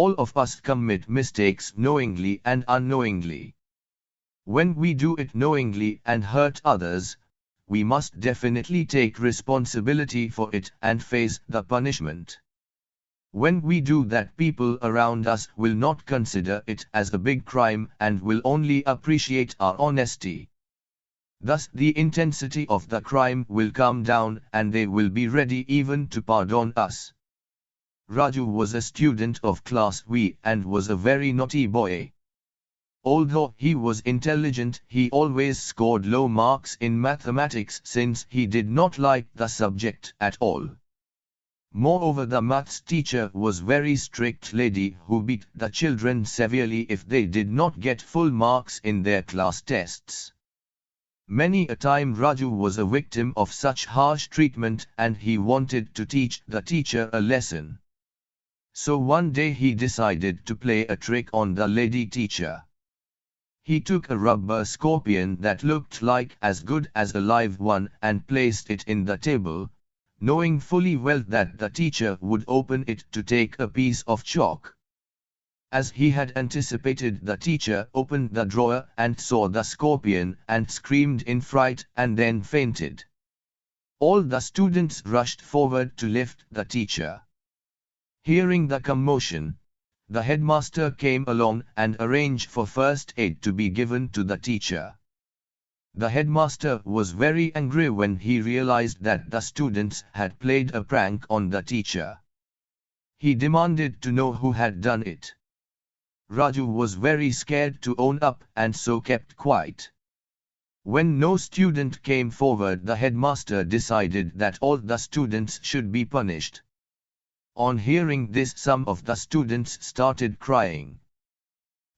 All of us commit mistakes knowingly and unknowingly. When we do it knowingly and hurt others, we must definitely take responsibility for it and face the punishment. When we do that, people around us will not consider it as a big crime and will only appreciate our honesty. Thus the intensity of the crime will come down and they will be ready even to pardon us. Raju was a student of class V and was a very naughty boy. Although he was intelligent, he always scored low marks in mathematics since he did not like the subject at all. Moreover, the maths teacher was very strict lady who beat the children severely if they did not get full marks in their class tests. Many a time Raju was a victim of such harsh treatment and he wanted to teach the teacher a lesson. So one day he decided to play a trick on the lady teacher. He took a rubber scorpion that looked like as good as a live one and placed it in the table, knowing fully well that the teacher would open it to take a piece of chalk. As he had anticipated, the teacher opened the drawer and saw the scorpion and screamed in fright and then fainted. All the students rushed forward to lift the teacher. Hearing the commotion, the headmaster came along and arranged for first aid to be given to the teacher. The headmaster was very angry when he realized that the students had played a prank on the teacher. He demanded to know who had done it. Raju was very scared to own up and so kept quiet. When no student came forward, the headmaster decided that all the students should be punished. On hearing this, some of the students started crying.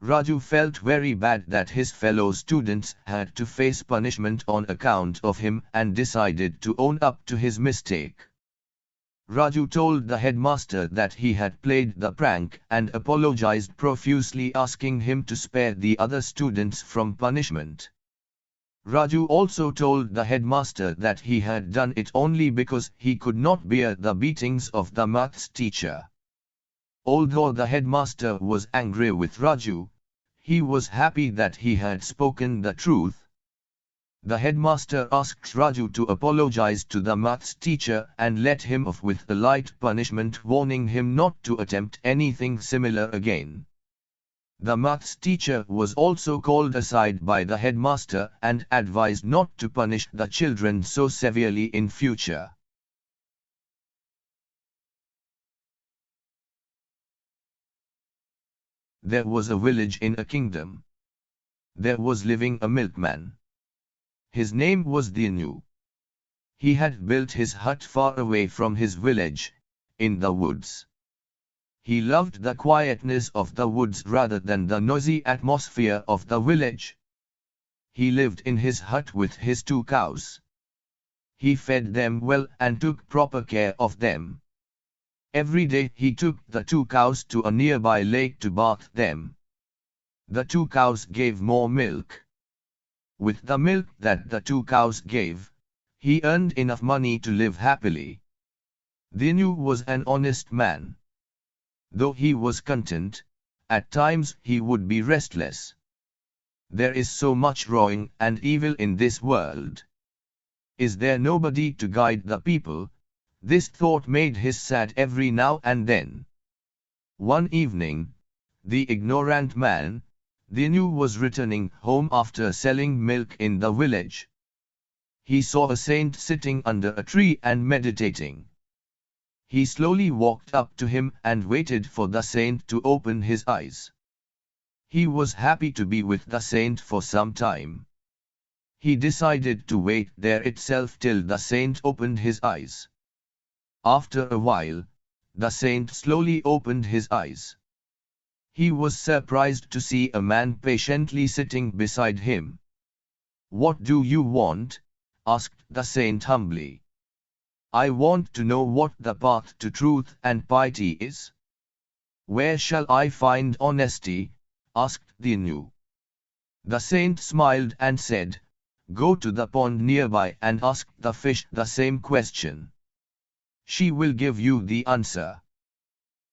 Raju felt very bad that his fellow students had to face punishment on account of him and decided to own up to his mistake. Raju told the headmaster that he had played the prank and apologized profusely, asking him to spare the other students from punishment. Raju also told the headmaster that he had done it only because he could not bear the beatings of the maths teacher. Although the headmaster was angry with Raju, he was happy that he had spoken the truth. The headmaster asked Raju to apologize to the maths teacher and let him off with a light punishment, warning him not to attempt anything similar again. The maths teacher was also called aside by the headmaster and advised not to punish the children so severely in future. There was a village in a kingdom. There was living a milkman. His name was Raju. He had built his hut far away from his village, in the woods. He loved the quietness of the woods rather than the noisy atmosphere of the village. He lived in his hut with his 2 cows. He fed them well and took proper care of them. Every day he took the 2 cows to a nearby lake to bath them. The 2 cows gave more milk. With the milk that the 2 cows gave, he earned enough money to live happily. Raju was an honest man. Though he was content, at times he would be restless. There is so much wrong and evil in this world. Is there nobody to guide the people? This thought made him sad every now and then. One evening, the ignorant man, Raju, was returning home after selling milk in the village. He saw a saint sitting under a tree and meditating. He slowly walked up to him and waited for the saint to open his eyes. He was happy to be with the saint for some time. He decided to wait there itself till the saint opened his eyes. After a while, the saint slowly opened his eyes. He was surprised to see a man patiently sitting beside him. "What do you want?" asked the saint humbly. "I want to know what the path to truth and piety is." "Where shall I find honesty?" asked Raju. The saint smiled and said, "Go to the pond nearby and ask the fish the same question. She will give you the answer."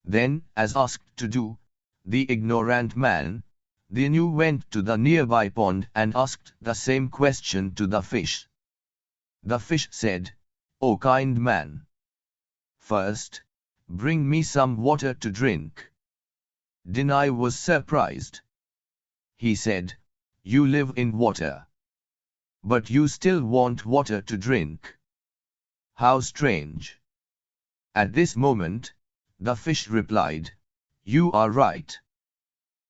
Then, as asked to do, the ignorant man, the gnu went to the nearby pond and asked the same question to the fish. The fish said, "O kind man, first, bring me some water to drink." Deni was surprised. He said, "You live in water, but you still want water to drink. How strange." At this moment, the fish replied, "You are right.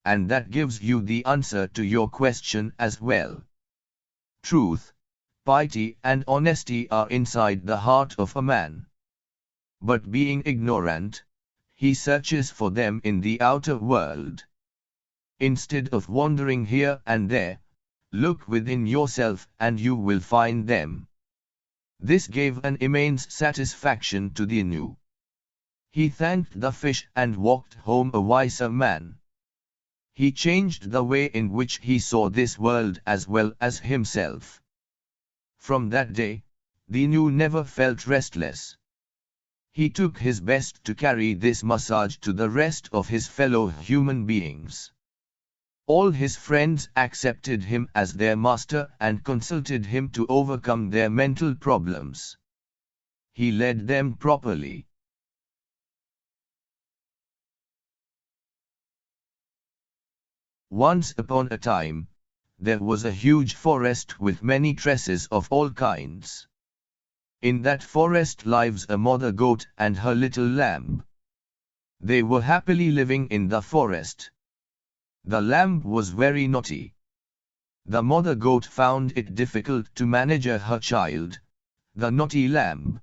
And that gives you the answer to your question as well. Truth, piety and honesty are inside the heart of a man. But being ignorant, he searches for them in the outer world. Instead of wandering here and there, look within yourself and you will find them." This gave an immense satisfaction to the gnu. He thanked the fish and walked home a wiser man. He changed the way in which he saw this world as well as himself. From that day, the gnu never felt restless. He took his best to carry this message to the rest of his fellow human beings. All his friends accepted him as their master and consulted him to overcome their mental problems. He led them properly. Once upon a time, there was a huge forest with many trees of all kinds. In that forest lives a mother goat and her little lamb. They were happily living in the forest. The lamb was very naughty. The mother goat found it difficult to manage her child, the naughty lamb.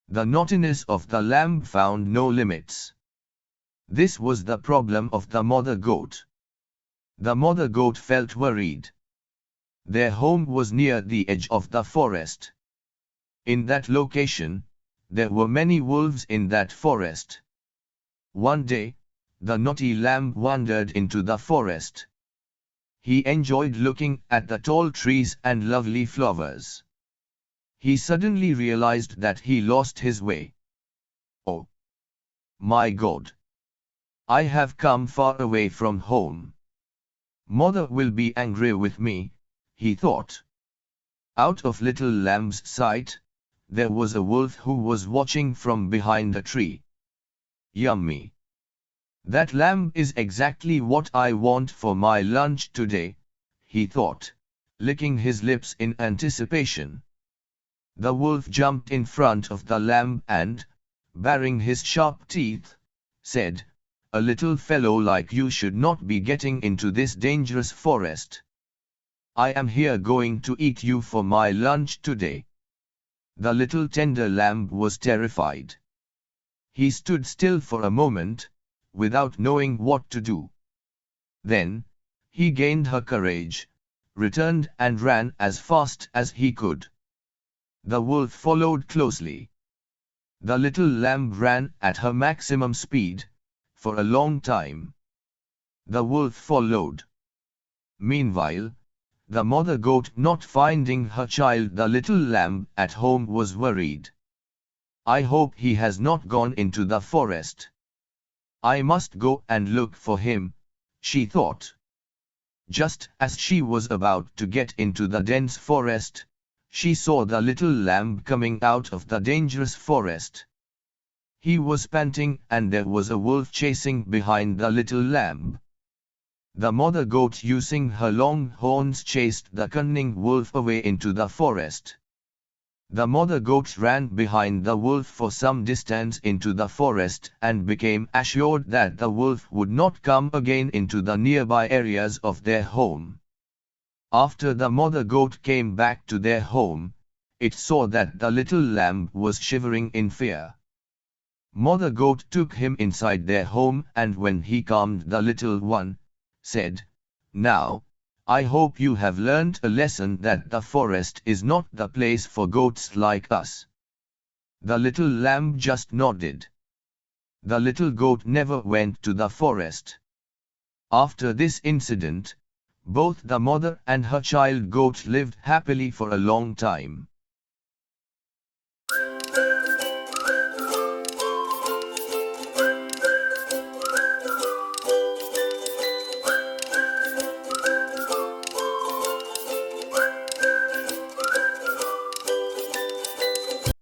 The naughtiness of the lamb found no limits. This was the problem of the mother goat. The mother goat felt worried. Their home was near the edge of the forest. In that location, there were many wolves in that forest. One day, the naughty lamb wandered into the forest. He enjoyed looking at the tall trees and lovely flowers. He suddenly realized that he lost his way. "Oh, my God! I have come far away from home. Mother will be angry with me," he thought. Out of little lamb's sight, there was a wolf who was watching from behind a tree. "Yummy! That lamb is exactly what I want for my lunch today," he thought, licking his lips in anticipation. The wolf jumped in front of the lamb and, baring his sharp teeth, said, "A little fellow like you should not be getting into this dangerous forest. I am here going to eat you for my lunch today." The little tender lamb was terrified. He stood still for a moment, without knowing what to do. Then, he gained her courage, returned and ran as fast as he could. The wolf followed closely. The little lamb ran at her maximum speed, for a long time. The wolf followed. Meanwhile, the mother goat, not finding her child the little lamb at home, was worried. "I hope he has not gone into the forest. I must go and look for him," she thought. Just as she was about to get into the dense forest, she saw the little lamb coming out of the dangerous forest. He was panting and there was a wolf chasing behind the little lamb. The mother goat, using her long horns, chased the cunning wolf away into the forest. The mother goat ran behind the wolf for some distance into the forest and became assured that the wolf would not come again into the nearby areas of their home. After the mother goat came back to their home, it saw that the little lamb was shivering in fear. Mother goat took him inside their home and when he calmed the little one, said, "Now, I hope you have learned a lesson that the forest is not the place for goats like us." The little lamb just nodded. The little goat never went to the forest. After this incident, both the mother and her child goat lived happily for a long time.